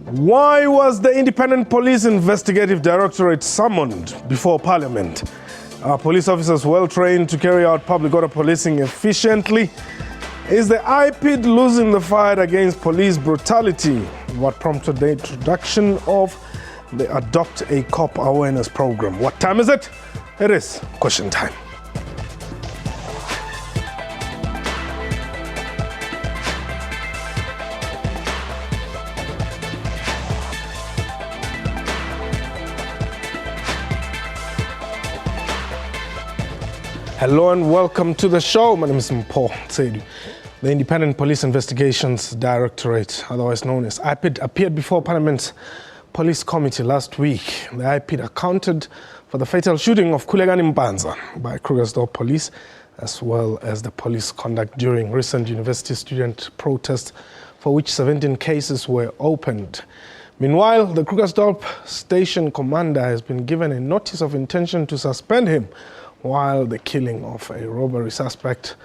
Why was the Independent Police Investigative Directorate summoned before Parliament? Are police officers well trained to carry out public order policing efficiently? Is the IPID losing the fight against police brutality? What prompted the introduction of the Adopt a Cop awareness program? What time is it? It is question time. Hello and welcome to the show. My name is Mpanza. The Independent Police Investigations Directorate, otherwise known as IPID, appeared before Parliament's Police Committee last week. The IPID accounted for the fatal shooting of Khulekani Mpanza by Krugersdorp police, as well as the police conduct during recent university student protests, for which 17 cases were opened. Meanwhile, the Krugersdorp Station Commander has been given a notice of intention to suspend him while the killing of a robbery suspect,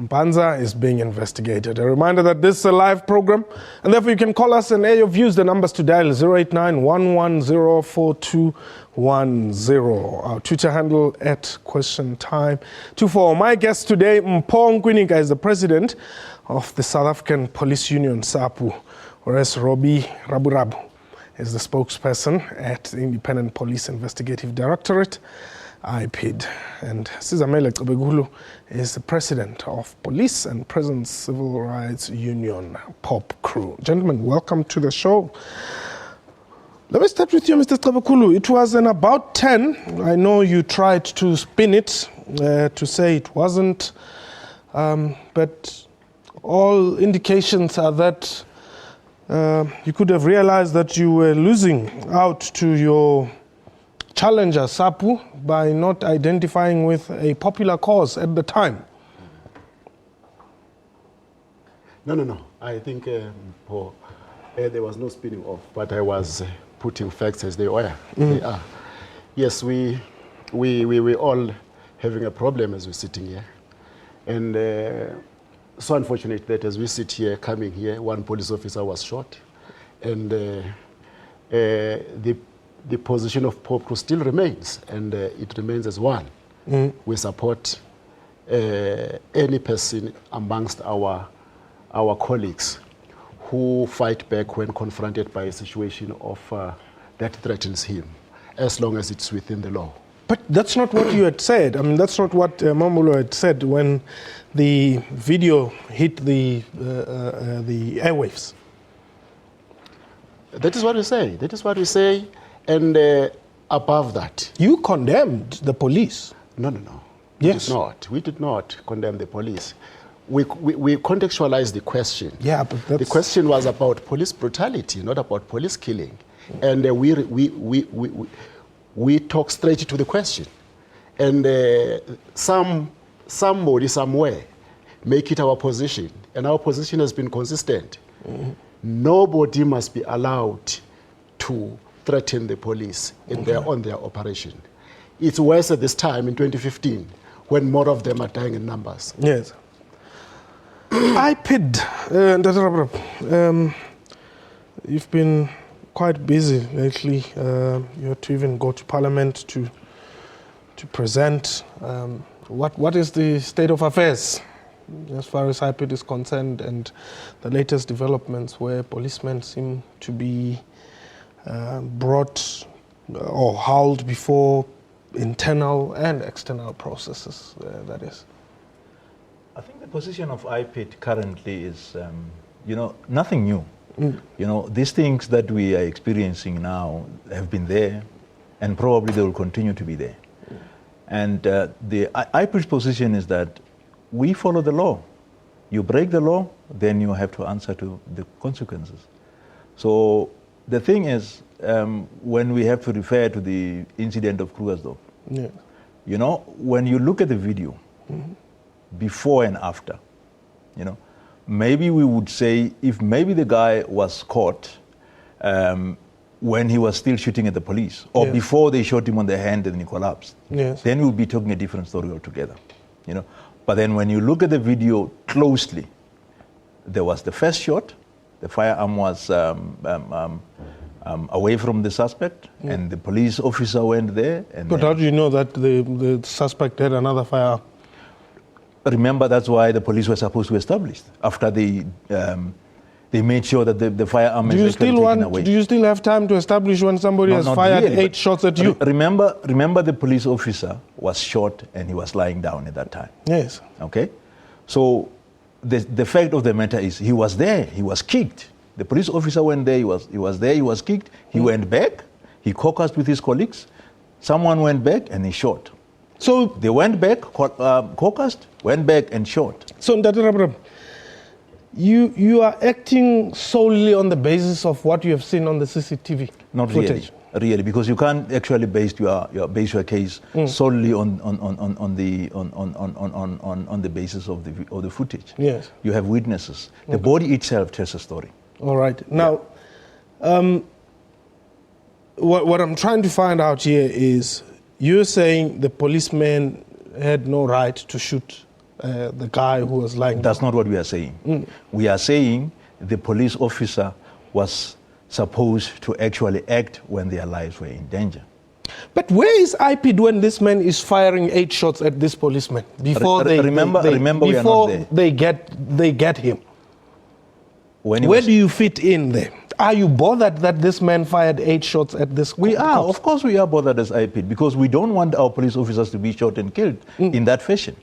Mpanza, is being investigated. A reminder that this is a live program, and therefore you can call us and air your views. The numbers to dial is 089-110-4210. Our Twitter handle at QuestionTime24. My guest today, Mpo is the president of the South African Police Union, SAPU, whereas Robbie Raburabu is the spokesperson at the Independent Police Investigative Directorate, IPID. And Sizamele Krugersdorp is the president of Police and Prison Civil Rights Union, POP Crew. Gentlemen, welcome to the show. Let me start with you, Mr. Krugersdorp. It was in about 10. I know you tried to spin it to say it wasn't, but all indications are that you could have realized that you were losing out to your challenger, SAPU, by not identifying with a popular cause at the time. No. I think there was no spinning off, but I was putting facts as they were. They are. Yes, we all having a problem as we're sitting here. And so unfortunate that as we sit here, coming here, one police officer was shot. And the position of POP Crew still remains, and it remains as one. We support any person amongst our colleagues who fight back when confronted by a situation of that threatens him, as long as it's within the law. But that's not what you had said. I mean, that's not what Mamulo had said when the video hit the airwaves. That is what we say. That is what we say. And above that, you condemned the police. No. Yes. We did not condemn the police. We contextualized the question. Yeah, but the question was about police brutality, not about police killing. And we talk straight to the question. And somebody somewhere make it our position, and our position has been consistent. Nobody must be allowed to threaten the police on their operation. It's worse at this time in 2015 when more of them are dying in numbers. Yes. IPID, you've been quite busy lately. You had to even go to Parliament to present. What is the state of affairs as far as IPID is concerned, and the latest developments where policemen seem to be brought or held before internal and external processes, that is? I think the position of IPID currently is, nothing new. These things that we are experiencing now have been there, and probably they will continue to be there. And the IPID's position is that we follow the law. You break the law, then you have to answer to the consequences. So the thing is, when we have to refer to the incident of Krugersdorp, when you look at the video, before and after, maybe we would say if maybe the guy was caught when he was still shooting at the police, or before they shot him on the hand and he collapsed, then we'll be talking a different story altogether. But then when you look at the video closely, there was the first shot, the firearm was away from the suspect, and the police officer went there. And But how do you know that the suspect had another firearm? remember, that's why the police were supposed to establish after they made sure that the firearm is actually taken away. Do you still have time to establish when somebody has fired really, 8 shots at you? Remember, the police officer was shot and he was lying down at that time. Yes. Okay, so the fact of the matter is he was there. He was kicked. The police officer went there. He was there. He was kicked. He went back. He caucused with his colleagues. Someone went back and he shot. So they went back, caucused, went back and shot. So Ndati Rabram, you are acting solely on the basis of what you have seen on the CCTV Not footage. really, because you can't actually base your case solely on the basis of the footage. Yes. You have witnesses. The body itself tells a story. All right. Now, what I'm trying to find out here is you're saying the policeman had no right to shoot the guy who was lying That's down. not what we are saying. We are saying the police officer was supposed to actually act when their lives were in danger. But where is IPID when this man is firing 8 shots at this policeman before Remember, we are not there. they get him? Where do you fit in there? Are you bothered that this man fired 8 shots at this? We are, of course, we are bothered as IPID because we don't want our police officers to be shot and killed in that fashion.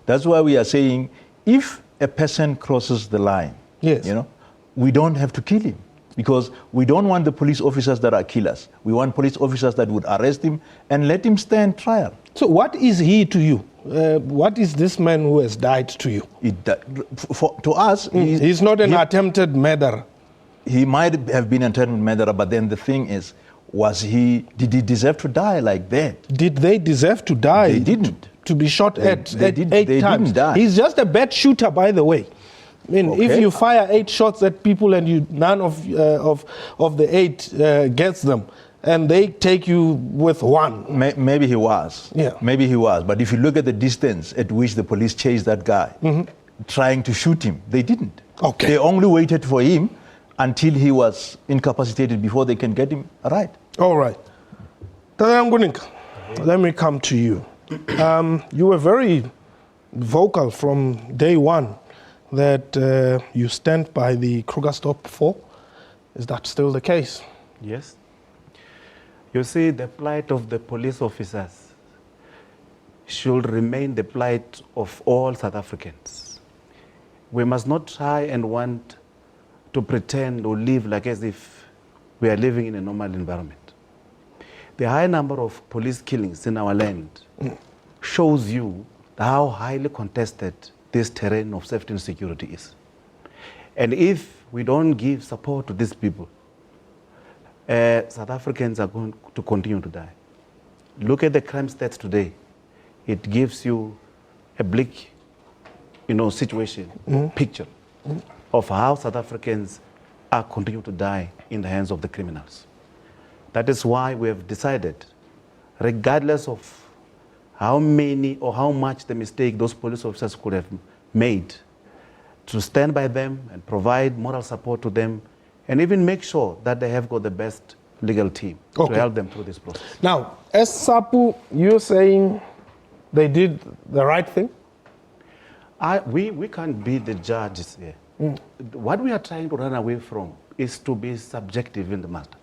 That's why we are saying if a person crosses the line, yes, we don't have to kill him because we don't want the police officers that are killers. We want police officers that would arrest him and let him stand trial. So what is he to you? What is this man who has died to you? To us, he's not an attempted murderer. He might have been an attempted murderer, but then the thing is, did he deserve to die like that? Did they deserve to die? They didn't. To be shot at 8 times. Didn't die. He's just a bad shooter, by the way. I mean, if you fire 8 shots at people and none of the 8 gets them, and they take you with 1. Maybe he was. Yeah. Maybe he was. But if you look at the distance at which the police chased that guy, trying to shoot him, they didn't. Okay. They only waited for him until he was incapacitated before they can get him right. All right. Let me come to you. You were very vocal from day one that you stand by the Krugersdorp 4. Is that still the case? Yes. You see, the plight of the police officers should remain the plight of all South Africans. We must not try and want to pretend or live like as if we are living in a normal environment. The high number of police killings in our land shows you how highly contested this terrain of safety and security is. And if we don't give support to these people, South Africans are going to continue to die. Look at the crime stats today. It gives you a bleak, situation, picture of how South Africans are continuing to die in the hands of the criminals. That is why we have decided, regardless of how many or how much the mistake those police officers could have made, to stand by them and provide moral support to them and even make sure that they have got the best legal team to help them through this process. Now, as SAPU, you're saying they did the right thing? We can't be the judges here. What we are trying to run away from is to be subjective in the matter.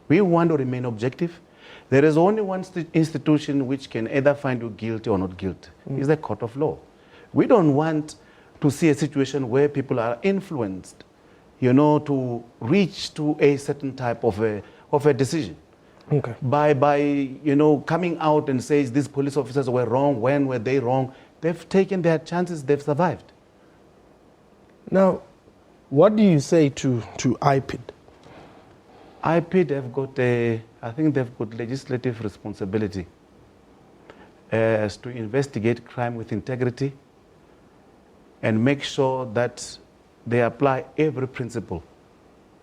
We want to remain objective. There is only one institution which can either find you guilty or not guilty. It's the court of law. We don't want to see a situation where people are influenced, to reach to a certain type of a decision. Okay. By coming out and says these police officers were wrong, when were they wrong? They've taken their chances, they've survived. Now, what do you say to IPID? IPID have got I think they've got legislative responsibility as to investigate crime with integrity and make sure that they apply every principle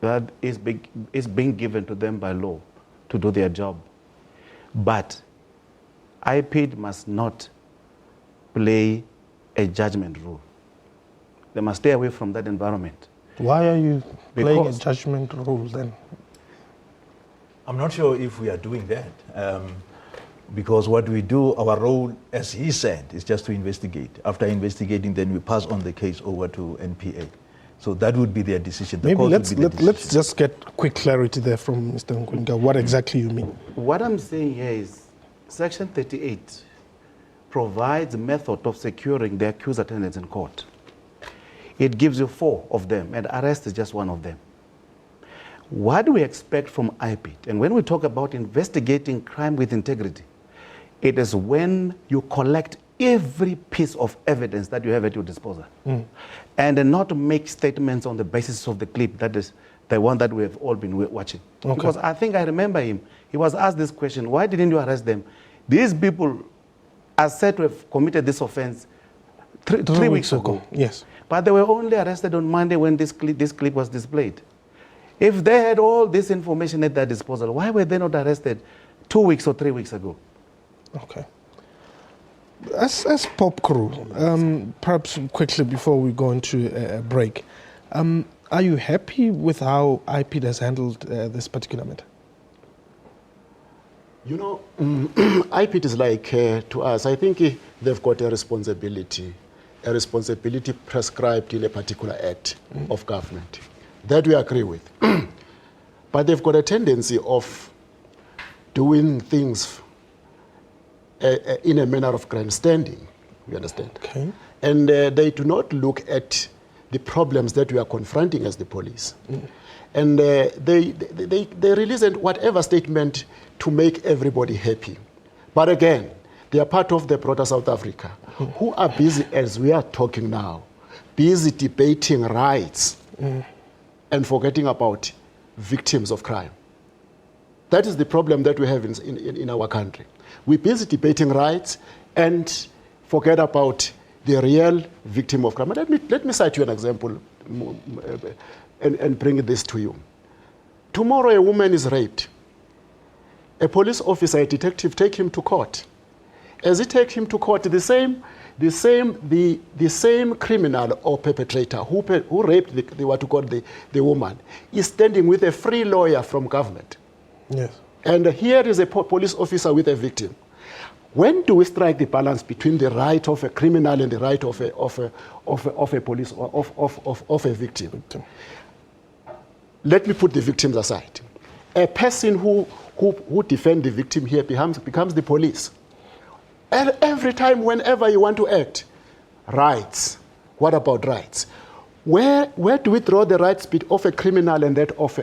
that is being given to them by law to do their job. But IPID must not play a judgment role. They must stay away from that environment. Why are you playing a judgment role then? I'm not sure if we are doing that. Because what we do, our role, as he said, is just to investigate. After investigating, then we pass on the case over to NPA. So that would be their decision. Maybe let's just get quick clarity there from Mr. Nkunga, what exactly you mean. What I'm saying here is Section 38 provides a method of securing the accused attendance in court. It gives you 4 of them, and arrest is just one of them. What do we expect from IPID? And when we talk about investigating crime with integrity, it is when you collect every piece of evidence that you have at your disposal, and not make statements on the basis of the clip that is the one that we have all been watching. Okay. Because I think I remember him, he was asked this question, why didn't you arrest them? These people are said to have committed this offense three weeks ago. Yes. But they were only arrested on Monday when this clip was displayed. If they had all this information at their disposal, why were they not arrested 2 weeks or 3 weeks ago? Okay. As Pop Crew, perhaps quickly before we go into a break, are you happy with how IPID has handled this particular matter? You know, IPID is like to us, I think they've got a responsibility prescribed in a particular act of government. That we agree with. But they've got a tendency of doing things in a manner of grandstanding, you understand? Okay. And they do not look at the problems that we are confronting as the police. And they release whatever statement to make everybody happy. But again, they are part of the broader South Africa, who are busy, as we are talking now, busy debating rights and forgetting about victims of crime. That is the problem that we have in our country. We're busy debating rights and forget about the real victim of crime. Let me cite you an example and bring this to you. Tomorrow a woman is raped. A police officer, a detective, take him to court. As he takes him to court, the same criminal or perpetrator who raped the woman is standing with a free lawyer from government. Yes. And here is a police officer with a victim. When do we strike the balance between the right of a criminal and the right of a police of a victim? Let me put the victims aside. A person who defends the victim here becomes the police. And every time, whenever you want to act, rights. What about rights? Where do we draw the rights of a criminal and that of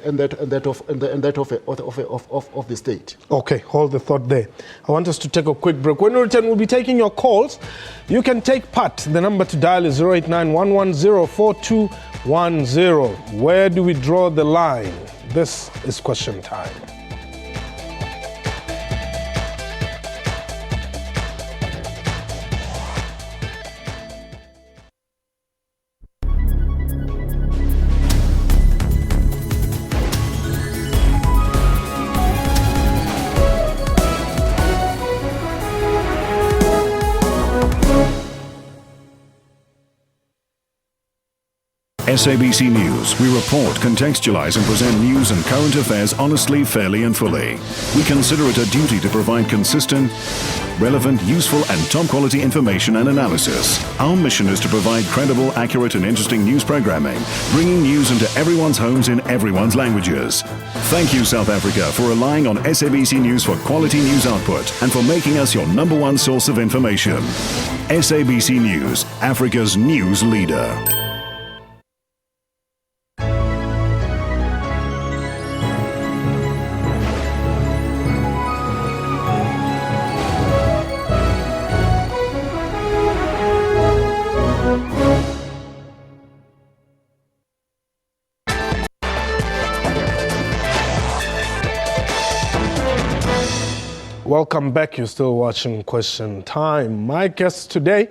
the state? Okay, hold the thought there. I want us to take a quick break. When we return, we'll be taking your calls. You can take part. The number to dial is 089-110-4210. Where do we draw the line? This is question time. SABC News. We report, contextualize and present news and current affairs honestly, fairly and fully. We consider it a duty to provide consistent, relevant, useful and top quality information and analysis. Our mission is to provide credible, accurate and interesting news programming, bringing news into everyone's homes in everyone's languages. Thank you, South Africa, for relying on SABC News for quality news output and for making us your #1 source of information. SABC News, Africa's news leader. Welcome back. You're still watching Question Time. My guest today,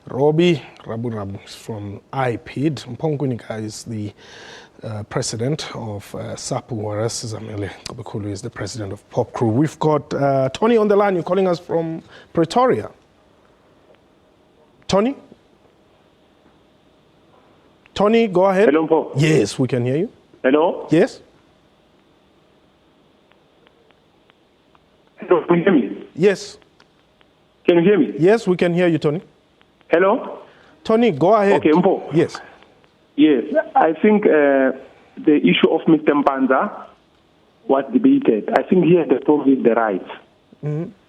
Robbie Rabu from IPID. Mpongwinika is the president of SAPU, whereas Zamele Kobekulu is the president of Pop Crew. We've got Tony on the line. You're calling us from Pretoria. Tony? Tony, go ahead. Hello, Mpo. Yes, we can hear you. Hello? Yes? Can you hear me? Yes. Can you hear me? Yes, we can hear you, Tony. Hello? Tony, go ahead. Okay, Mpo. Yes. Yes, I think the issue of Mr. Mpanza was debated. I think here the problem is the rights.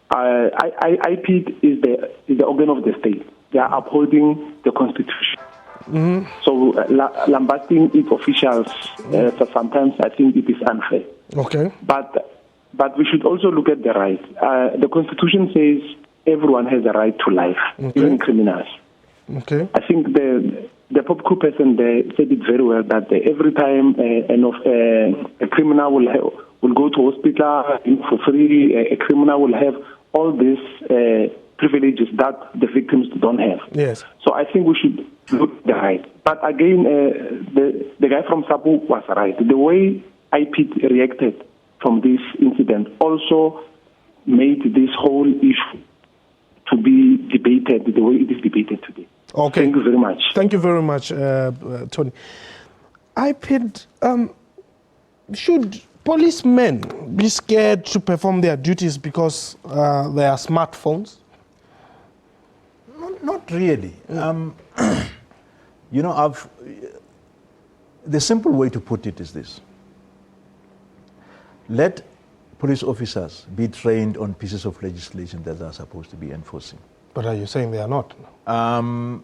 IPID is the organ of the state. They are upholding the constitution. So lambasting its officials, so sometimes I think it is unfair. Okay. But we should also look at the rights. The constitution says everyone has a right to life, even criminals. Okay. I think the pop coup person there said it very well that every time a criminal will go to hospital for free, a criminal will have all these privileges that the victims don't have. Yes. So I think we should look at the right. But again, the guy from SABC was right. The way IPID reacted from this incident also made this whole issue to be debated the way it is debated today. Okay. Thank you very much. Thank you very much, Tony. IPID, should policemen be scared to perform their duties because they are smartphones? Not really. You know, the simple way to put it is this. Let police officers be trained on pieces of legislation that they are supposed to be enforcing. But are you saying they are not? I'm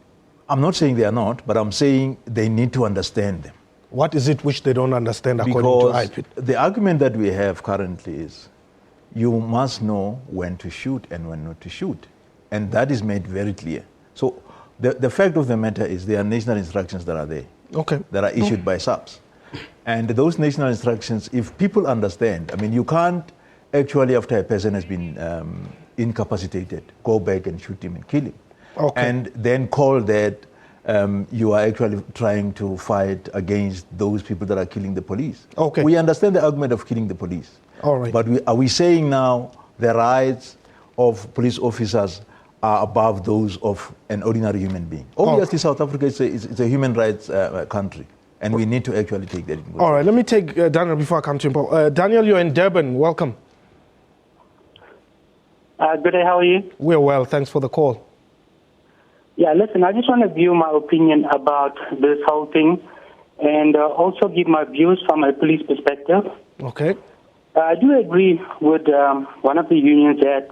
not saying they are not, but I'm saying they need to understand them. What is it which they don't understand according Because to IPID? the argument that we have currently is you must know when to shoot and when not to shoot. And that is made very clear. So the fact of the matter is there are national instructions that are there, that are issued by SABC. And those national instructions, if people understand, I mean, you can't actually, after a person has been incapacitated, go back and shoot him and kill him. And then call that you are actually trying to fight against those people that are killing the police. We understand the argument of killing the police. All right. But are we saying now the rights of police officers are above those of an ordinary human being? Obviously, South Africa is a human rights country, and we need to actually take that into consideration. All right, let me take Daniel before I come to him. Daniel, you're in Durban. Welcome. Good day, how are you? We're well, thanks for the call. Yeah, listen, I just want to give my opinion about this whole thing and also give my views from a police perspective. Okay. I do agree with one of the unions that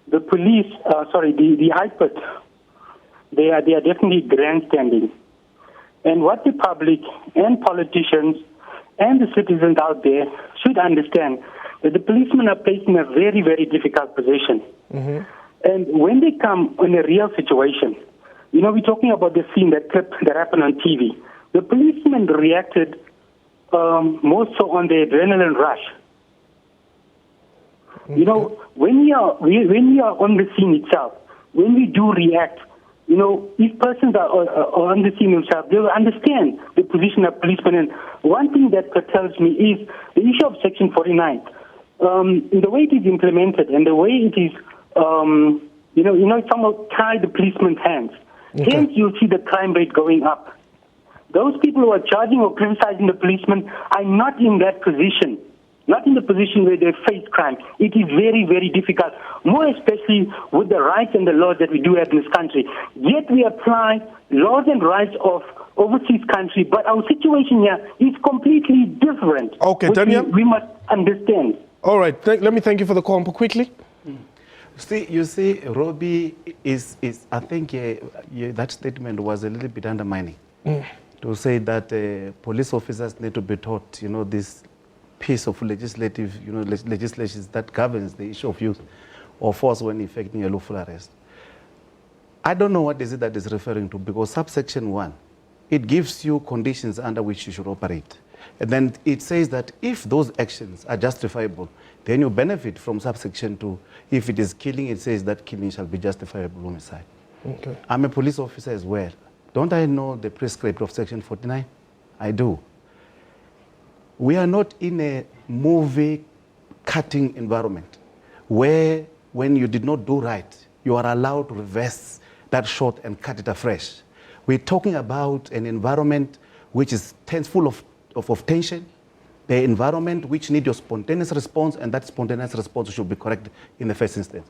the police, the IPID, they are definitely grandstanding. And what the public and politicians and the citizens out there should understand that the policemen are placed in a very, very difficult position. And when they come in a real situation, you know, we're talking about the scene, that clip that happened on TV. The policemen reacted more so on the adrenaline rush. You know, when we are on the scene itself, when we do react, you know, if persons are on the scene themselves, they will understand the position of policemen. And one thing that tells me is the issue of Section 49. The way it is implemented and the way it is, it somehow tie the policeman's hands. Hence, you'll see the crime rate going up. Those people who are charging or criticizing the policemen are not in that position. Not in the position where they face crime. It is very, very difficult, more especially with the rights and the laws that we do have in this country. Yet we apply laws and rights of overseas country, but our situation here is completely different. Okay, Daniel. We must understand. All right, let me thank you for the call. Quickly. You see, Robbie is I think that statement was a little bit undermining to say that police officers need to be taught, you know, this piece of legislation that governs the issue of use of force when effecting a lawful arrest. I don't know what is it that is referring to, because subsection 1, it gives you conditions under which you should operate. And then it says that if those actions are justifiable, then you benefit from subsection 2. If it is killing, it says that killing shall be justifiable homicide. Okay. I'm a police officer as well. Don't I know the prescript of Section 49? I do. We are not in a movie-cutting environment where when you did not do right, you are allowed to reverse that shot and cut it afresh. We're talking about an environment which is full of tension, the environment which need your spontaneous response, and that spontaneous response should be correct in the first instance.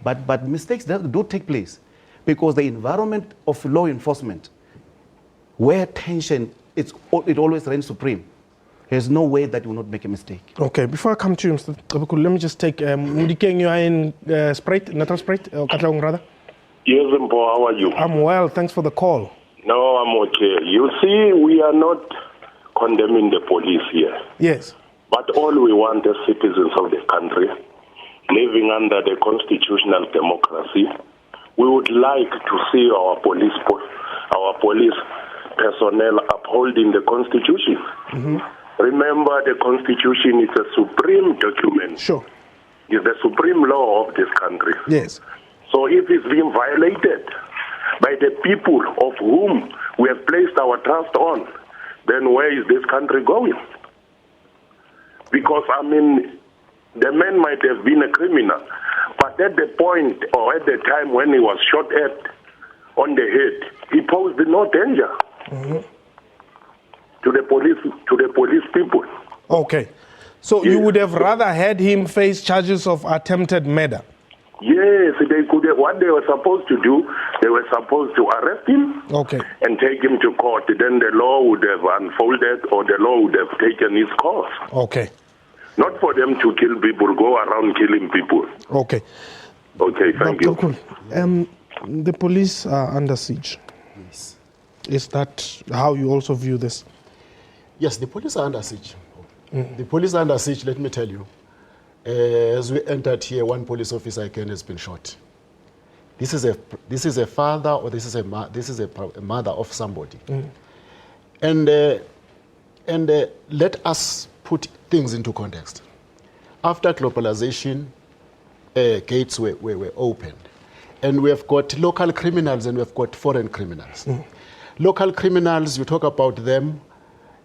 But mistakes do take place because the environment of law enforcement, where tension, it always reigns supreme. There's no way that you will not make a mistake. Okay, before I come to you, Mr. Tabukul, let me just take Mudikeng, you are in Sprite, Natal Sprite, or Katlaong rather? Yes, Mpo, how are you? I'm well, thanks for the call. No, I'm okay. You see, we are not condemning the police here. Yes. But all we want as citizens of the country, living under the constitutional democracy, we would like to see our police personnel upholding the Constitution. Mm-hmm. Remember, the Constitution is a supreme document. Sure. It's the supreme law of this country. Yes. So if it's being violated by the people of whom we have placed our trust on, then where is this country going? Because, I mean, the man might have been a criminal, but at the point or at the time when he was shot at on the head, he posed no danger to the police people. Okay. So yes. You would have rather had him face charges of attempted murder? Yes, they could have, what they were supposed to do, they were supposed to arrest him and take him to court. Then the law would have unfolded or the law would have taken its course. Okay. Not for them to kill people, go around killing people. Okay. Okay, thank you. The police are under siege. Yes. Is that how you also view this? Yes, the police are under siege. The police are under siege, let me tell you. As we entered here, one police officer again has been shot. This is a father or this is a mother of somebody. And let us put things into context. After globalization, gates were opened. And we have got local criminals and we have got foreign criminals. Local criminals, you talk about them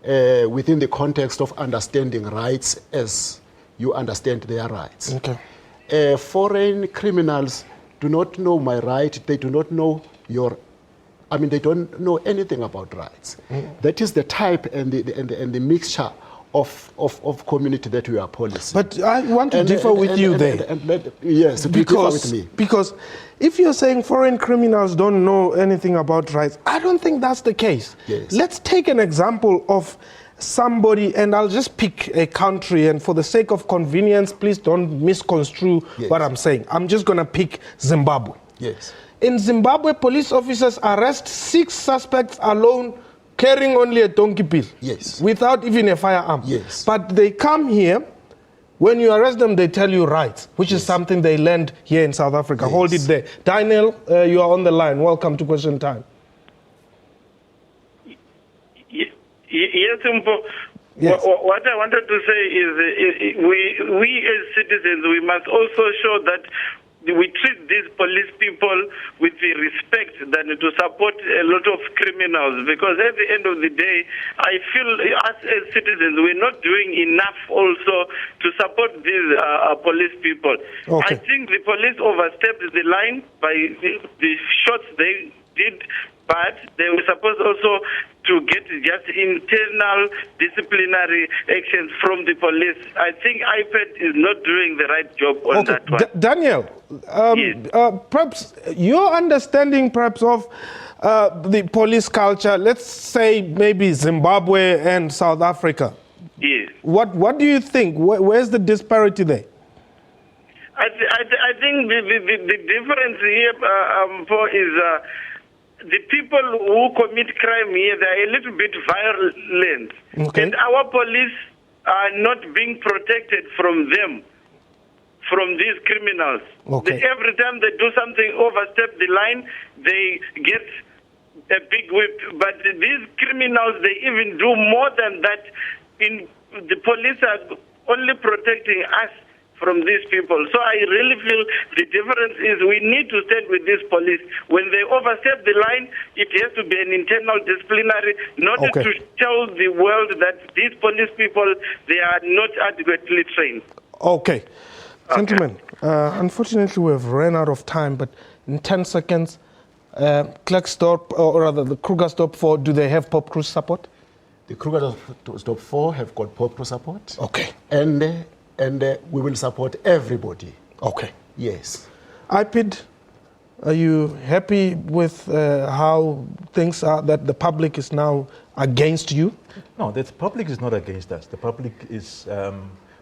within the context of understanding rights as you understand their rights. Okay. Foreign criminals do not know my right. They do not know they don't know anything about rights. That is the type and the mixture of community that we are policing. But I want to differ with you there. Yes, differ with me. Because if you're saying foreign criminals don't know anything about rights, I don't think that's the case. Yes. Let's take an example of somebody, and I'll just pick a country, and for the sake of convenience, please don't misconstrue what I'm saying. I'm just going to pick Zimbabwe. Yes. In Zimbabwe, police officers arrest 6 suspects alone carrying only a donkey pill. Yes. Without even a firearm. Yes. But they come here, when you arrest them, they tell you rights, which is something they learned here in South Africa. Hold it there. Daniel, you are on the line. Welcome to Question Time. Yes, Mpo. Yes. What I wanted to say is we as citizens, we must also show that we treat these police people with the respect than to support a lot of criminals, because at the end of the day, I feel us as citizens, we're not doing enough also to support these police people. Okay. I think the police overstepped the line by the shots they did, but they were supposed also to get just internal disciplinary actions from the police. I think IPID is not doing the right job on that one. Daniel, perhaps your understanding perhaps of the police culture, let's say maybe Zimbabwe and South Africa. Yes. What do you think? Where's the disparity there? I think the difference here is the people who commit crime here, they're a little bit violent. Okay. And our police are not being protected from them, from these criminals. Okay. Every time they do something, overstep the line, they get a big whip. But these criminals, they even do more than that. The police are only protecting us from these people. So I really feel the difference is we need to stand with this police. When they overstep the line, it has to be an internal disciplinary, not to tell the world that these police people, they are not adequately trained. Okay. Gentlemen, unfortunately we have run out of time, but in 10 seconds, Krugersdorp, or rather the Krugersdorp 4, do they have Pop Cruise support? Krugersdorp 4 have got proper support. Okay. And we will support everybody. Okay. Yes. IPID, are you happy with how things are, that the public is now against you? No, the public is not against us. The public is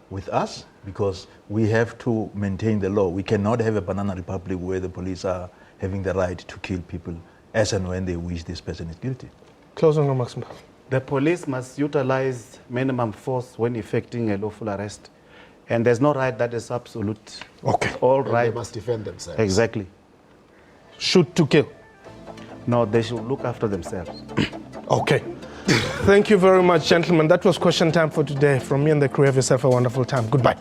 with us because we have to maintain the law. We cannot have a banana republic where the police are having the right to kill people as and when they wish this person is guilty. Closing remarks. The police must utilize minimum force when effecting a lawful arrest. And there's no right that is absolute. Okay. All right. They must defend themselves. Exactly. Shoot to kill. No, they should look after themselves. Okay. Thank you very much, gentlemen. That was question time for today. From me and the crew, have yourself a wonderful time. Goodbye.